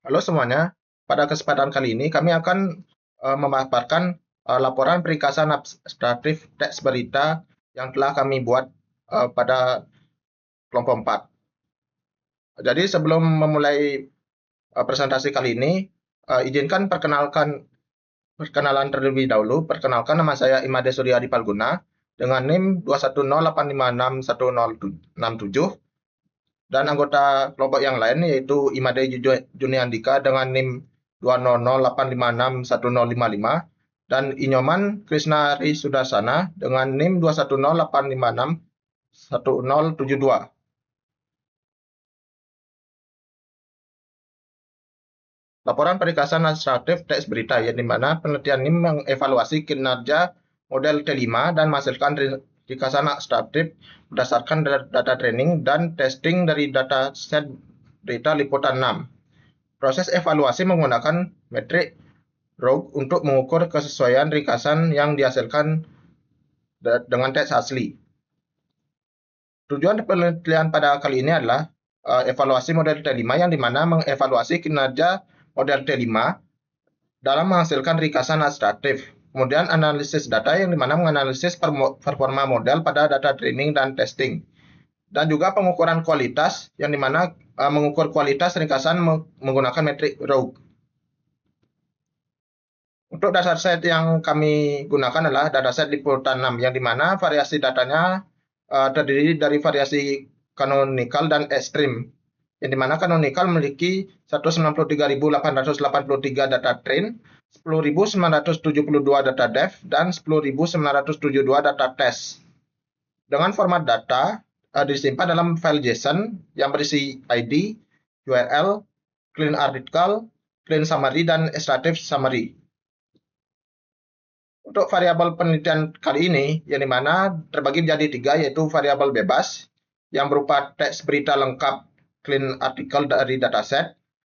Halo semuanya, pada kesempatan kali ini kami akan memaparkan laporan peringkasan administratif teks berita yang telah kami buat pada kelompok 4. Jadi sebelum memulai presentasi kali ini, izinkan perkenalan terlebih dahulu. Perkenalkan, nama saya Imade Suryadi Palguna dengan NIM 210856167 dan anggota kelompok yang lain yaitu Imade Juniandika dengan NIM 200856105 dan Inyoman Krisna Ri Sudarsana dengan NIM 21085611072. Laporan peringkasan administratif teks berita, yang dimana penelitian ini mengevaluasi kinerja model T5 dan menghasilkan ringkasan administratif berdasarkan data training dan testing dari data set berita liputan 6. Proses evaluasi menggunakan metrik ROG untuk mengukur kesesuaian ringkasan yang dihasilkan dengan teks asli. Tujuan penelitian pada kali ini adalah evaluasi model T5, yang dimana mengevaluasi kinerja model T5 dalam menghasilkan ringkasan administratif. Kemudian analisis data, yang dimana menganalisis performa model pada data training dan testing. Dan juga pengukuran kualitas, yang dimana mengukur kualitas ringkasan menggunakan metrik ROG. Untuk dataset yang kami gunakan adalah dataset liputan 6, yang dimana variasi datanya terdiri dari variasi canonical dan ekstrim, yang dimana canonical memiliki 193.883 data train, 10.972 data def, dan 10.972 data test. Dengan format data disimpan dalam file JSON yang berisi ID, URL, clean article, clean summary, dan extractive summary. Untuk variabel penelitian kali ini, yang dimana terbagi menjadi 3, yaitu variabel bebas, yang berupa teks berita lengkap clean article dari dataset.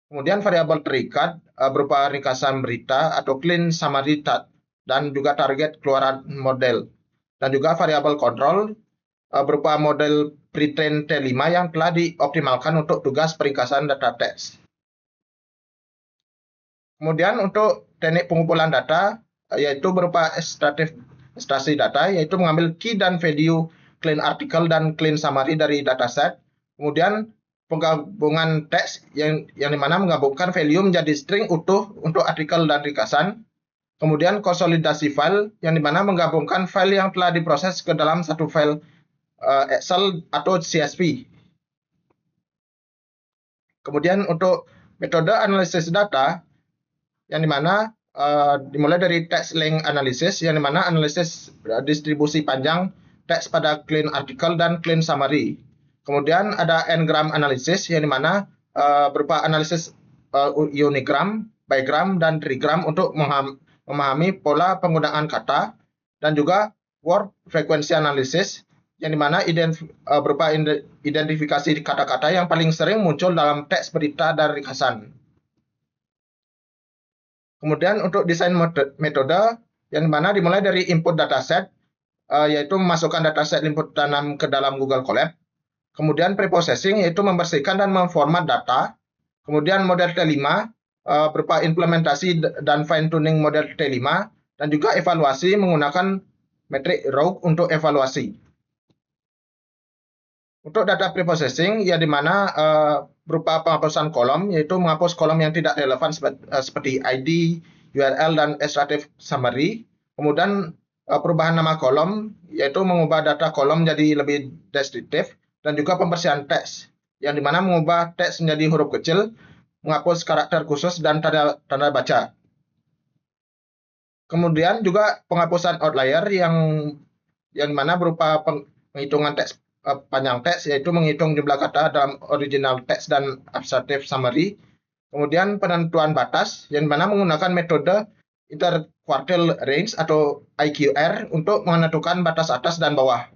Kemudian variabel terikat berupa ringkasan berita atau clean summary dan juga target keluaran model. Dan juga variabel kontrol berupa model pre-train T5 yang telah dioptimalkan untuk tugas peringkasan data teks. Kemudian untuk teknik pengumpulan data, yaitu berupa ekstraksi data, yaitu mengambil key dan value clean article dan clean summary dari dataset. Kemudian penggabungan teks yang dimana menggabungkan value menjadi string utuh untuk artikel dan ringkasan. Kemudian konsolidasi file, yang dimana menggabungkan file yang telah diproses ke dalam satu file Excel atau CSV. Kemudian untuk metode analisis data, yang dimana dimulai dari text length analysis, yang dimana analisis distribusi panjang teks pada clean article dan clean summary. Kemudian ada n-gram analysis, yang dimana berupa analisis unigram, bigram, dan trigram untuk memahami pola penggunaan kata. Dan juga word frequency analysis, yang dimana berupa identifikasi kata-kata yang paling sering muncul dalam teks berita dan ringkasan. Kemudian untuk desain metode, yang mana dimulai dari input dataset, yaitu memasukkan dataset input tanam ke dalam Google Colab. Kemudian preprocessing, yaitu membersihkan dan memformat data. Kemudian model T5 berupa implementasi dan fine tuning model T5, dan juga evaluasi menggunakan metrik ROG untuk evaluasi. Untuk data preprocessing, ya dimana berupa penghapusan kolom, yaitu menghapus kolom yang tidak relevan seperti ID, URL, dan extractive summary. Kemudian perubahan nama kolom, yaitu mengubah data kolom menjadi lebih deskriptif, dan juga pembersihan teks, yang dimana mengubah teks menjadi huruf kecil, menghapus karakter khusus, dan tanda baca. Kemudian juga penghapusan outlier, yang mana berupa penghitungan teks panjang teks, yaitu menghitung jumlah kata dalam original teks dan abstract summary. Kemudian penentuan batas, yang mana menggunakan metode interquartile range atau IQR untuk menentukan batas atas dan bawah.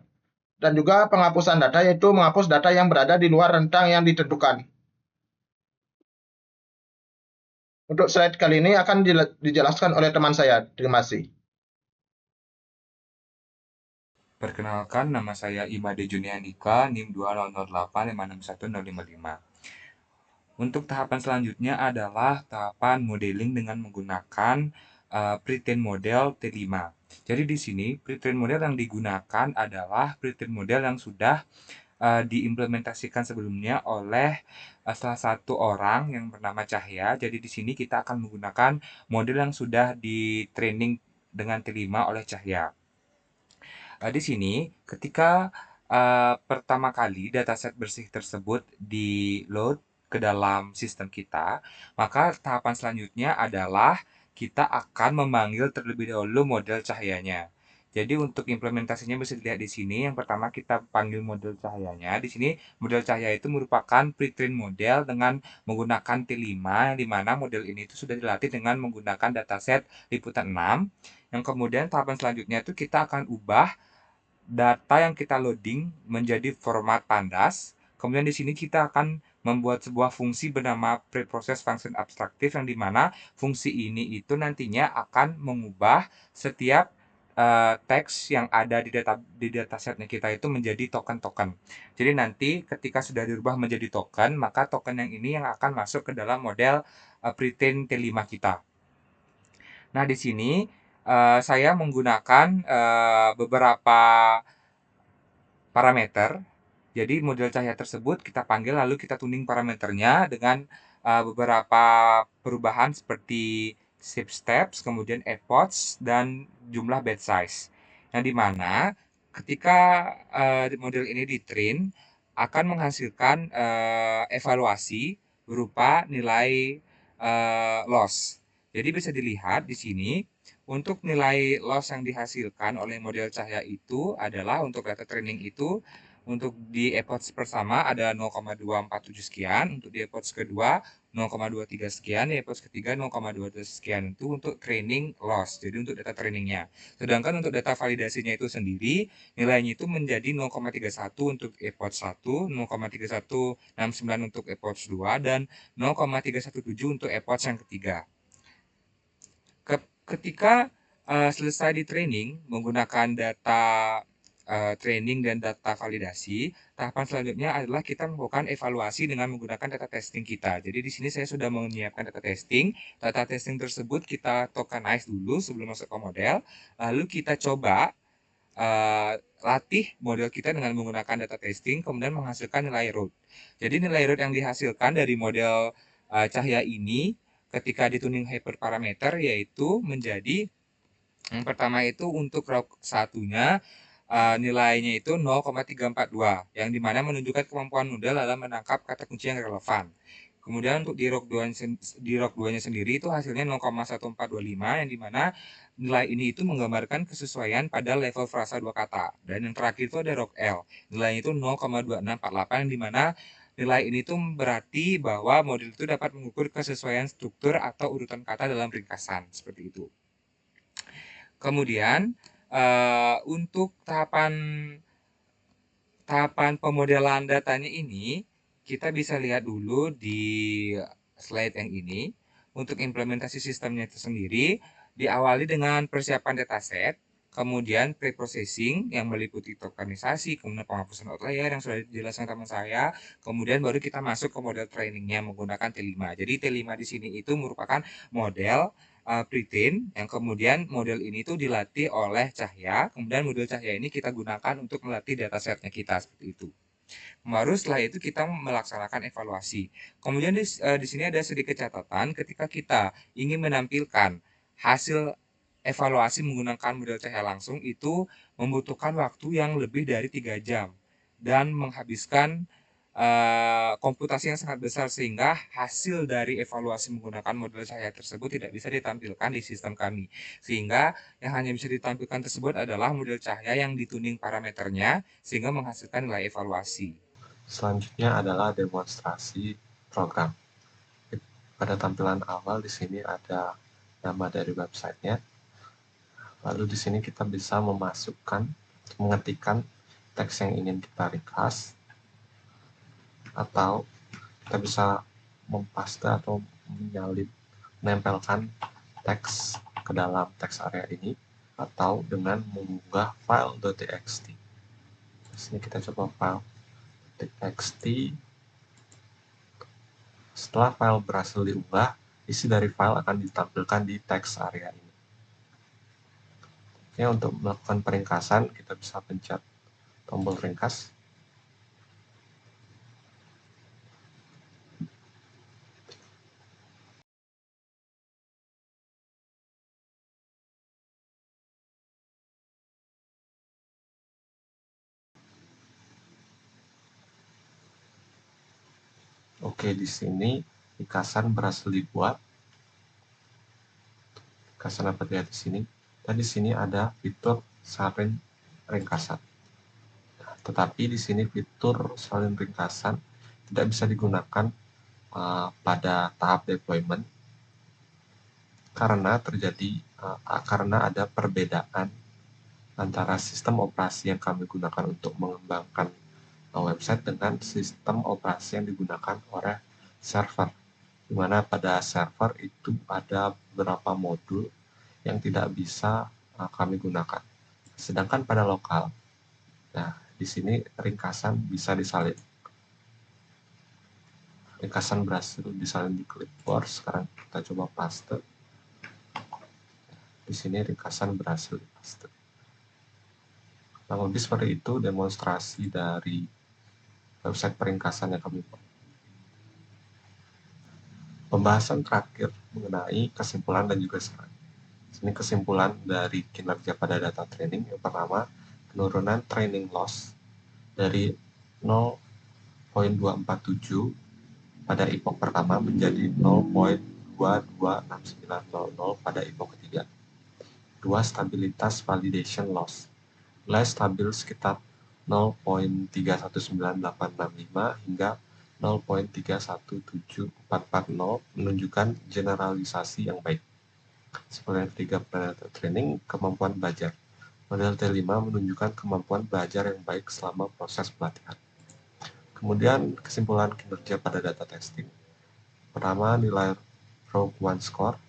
Dan juga penghapusan data, yaitu menghapus data yang berada di luar rentang yang ditentukan. Untuk slide kali ini akan dijelaskan oleh teman saya. Terima kasih. Perkenalkan, nama saya Imade Juniandika, NIM 200856155. Untuk tahapan selanjutnya adalah tahapan modeling dengan menggunakan pre-train model T5. Jadi di sini pre-train model yang digunakan adalah pre-train model yang sudah diimplementasikan sebelumnya oleh salah satu orang yang bernama Cahya. Jadi di sini kita akan menggunakan model yang sudah di-training dengan T5 oleh Cahya. Di sini ketika pertama kali dataset bersih tersebut di-load ke dalam sistem kita, maka tahapan selanjutnya adalah kita akan memanggil terlebih dahulu model cahayanya. Jadi untuk implementasinya bisa dilihat di sini. Yang pertama kita panggil model cahayanya. Di sini model cahaya itu merupakan pre-train model dengan menggunakan T5, yang dimana model ini itu sudah dilatih dengan menggunakan dataset liputan 6. Yang kemudian tahapan selanjutnya itu kita akan ubah data yang kita loading menjadi format pandas. Kemudian di sini kita akan membuat sebuah fungsi bernama preprocess function abstraktif, yang dimana fungsi ini itu nantinya akan mengubah setiap teks yang ada di datasetnya kita itu menjadi token-token. Jadi nanti ketika sudah dirubah menjadi token, maka token yang ini yang akan masuk ke dalam model pre-train T5 kita. Nah, di sini saya menggunakan beberapa parameter. Jadi model cahaya tersebut kita panggil lalu kita tuning parameternya dengan beberapa perubahan seperti shape steps, kemudian epochs, dan jumlah bed size. Yang dimana ketika model ini di-train akan menghasilkan evaluasi berupa nilai loss. Jadi bisa dilihat di sini untuk nilai loss yang dihasilkan oleh model cahaya itu adalah untuk data training itu, untuk di epoch pertama ada 0,247 sekian, untuk di epoch kedua 0,23 sekian, di epoch ketiga 0,22 sekian, itu untuk training loss, jadi untuk data trainingnya. Sedangkan untuk data validasinya itu sendiri, nilainya itu menjadi 0,31 untuk epoch 1, 0,3169 untuk epoch 2, dan 0,317 untuk epoch yang ketiga. Ketika selesai di training menggunakan data training dan data validasi, tahapan selanjutnya adalah kita melakukan evaluasi dengan menggunakan data testing kita. Jadi di sini saya sudah menyiapkan data testing. Data testing tersebut kita tokenize dulu sebelum masuk ke model. Lalu kita coba latih model kita dengan menggunakan data testing, kemudian menghasilkan nilai root. Jadi nilai root yang dihasilkan dari model cahaya ini ketika dituning hyperparameter yaitu menjadi yang pertama itu untuk row satunya nilainya itu 0,342, yang dimana menunjukkan kemampuan model dalam menangkap kata kunci yang relevan. Kemudian untuk di row 2-nya sendiri itu hasilnya 0,1425, yang dimana nilai ini itu menggambarkan kesesuaian pada level frasa dua kata. Dan yang terakhir itu ada row L, nilainya itu 0,2648, yang dimana nilai ini tuh berarti bahwa model itu dapat mengukur kesesuaian struktur atau urutan kata dalam ringkasan, seperti itu. Kemudian untuk tahapan pemodelan datanya ini kita bisa lihat dulu di slide yang ini. Untuk implementasi sistemnya itu sendiri diawali dengan persiapan dataset, kemudian pre-processing yang meliputi tokenisasi, kemudian penghapusan outlier yang sudah dijelaskan teman saya, kemudian baru kita masuk ke model trainingnya menggunakan T5. Jadi T5 di sini itu merupakan model pre-train yang kemudian model ini tuh dilatih oleh Cahya, kemudian model Cahya ini kita gunakan untuk melatih datasetnya kita, seperti itu. Baru setelah itu kita melaksanakan evaluasi. Kemudian di sini ada sedikit catatan ketika kita ingin menampilkan hasil evaluasi menggunakan model cahaya langsung itu membutuhkan waktu yang lebih dari 3 jam dan menghabiskan komputasi yang sangat besar, sehingga hasil dari evaluasi menggunakan model cahaya tersebut tidak bisa ditampilkan di sistem kami. Sehingga yang hanya bisa ditampilkan tersebut adalah model cahaya yang dituning parameternya sehingga menghasilkan nilai evaluasi. Selanjutnya adalah demonstrasi program. Pada tampilan awal di sini ada nama dari websitenya. Lalu di sini kita bisa mengetikkan teks yang ingin kita request, atau kita bisa mempaste atau menempelkan teks ke dalam teks area ini, atau dengan mengunggah file .txt. Di sini kita coba file .txt. Setelah file berhasil diunggah, isi dari file akan ditampilkan di teks area ini. Oke, untuk melakukan peringkasan, kita bisa pencet tombol ringkas. Oke, di sini ringkasan berhasil dibuat. Ringkasan dapat dilihat di sini. Dan di sini ada fitur salin ringkasan. Tetapi di sini fitur salin ringkasan tidak bisa digunakan pada tahap deployment karena ada perbedaan antara sistem operasi yang kami gunakan untuk mengembangkan website dengan sistem operasi yang digunakan oleh server, di mana pada server itu ada beberapa modul yang tidak bisa kami gunakan. Sedangkan pada lokal, nah di sini ringkasan bisa disalin. Ringkasan berhasil disalin di clipboard. Sekarang kita coba paste. Di sini ringkasan berhasil dipaste. Nah, lebih seperti itu demonstrasi dari website peringkasan yang kami buat. Pembahasan terakhir mengenai kesimpulan dan juga saran. Ini kesimpulan dari kinerja pada data training. Yang pertama, penurunan training loss dari 0.247 pada epoch pertama menjadi 0.226900 pada epoch ketiga. 2. Stabilitas validation loss. Nilai stabil sekitar 0.319865 hingga 0.317440 menunjukkan generalisasi yang baik. Seperti yang ketiga, pada data training, kemampuan belajar. Model T5 menunjukkan kemampuan belajar yang baik selama proses pelatihan. Kemudian kesimpulan kinerja pada data testing. Pertama, nilai Rogue One Score.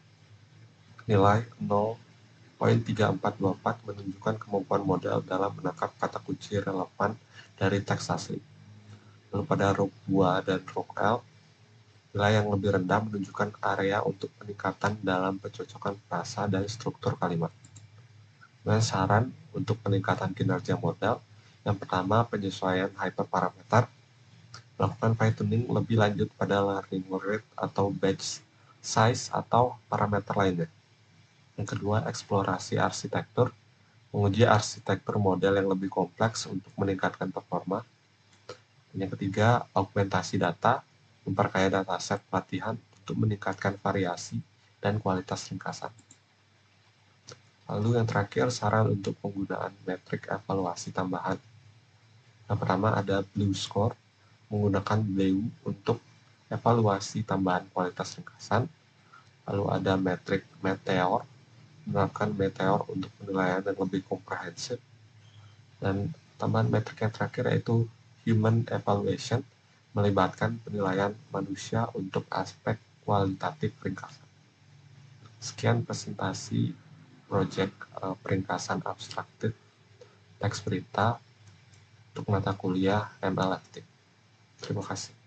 Nilai 0.3424 menunjukkan kemampuan model dalam menangkap kata kunci relevan dari teks asli. Lalu pada Rogue 2 dan Rogue L, nilai yang lebih rendah menunjukkan area untuk peningkatan dalam pencocokan frasa dan struktur kalimat. Dengan saran untuk peningkatan kinerja model, yang pertama penyesuaian hyperparameter, melakukan fine-tuning lebih lanjut pada learning rate atau batch size atau parameter lainnya. Yang kedua, eksplorasi arsitektur, menguji arsitektur model yang lebih kompleks untuk meningkatkan performa. Yang ketiga, augmentasi data, memperkaya dataset pelatihan untuk meningkatkan variasi dan kualitas ringkasan. Lalu yang terakhir, saran untuk penggunaan metrik evaluasi tambahan. Yang pertama ada Blue Score, menggunakan Blue untuk evaluasi tambahan kualitas ringkasan. Lalu ada metrik Meteor, menerapkan Meteor untuk penilaian yang lebih komprehensif. Dan tambahan metrik yang terakhir yaitu Human Evaluation, melibatkan penilaian manusia untuk aspek kualitatif ringkasan. Sekian presentasi proyek peringkasan abstraktif teks berita untuk mata kuliah MLFT. Terima kasih.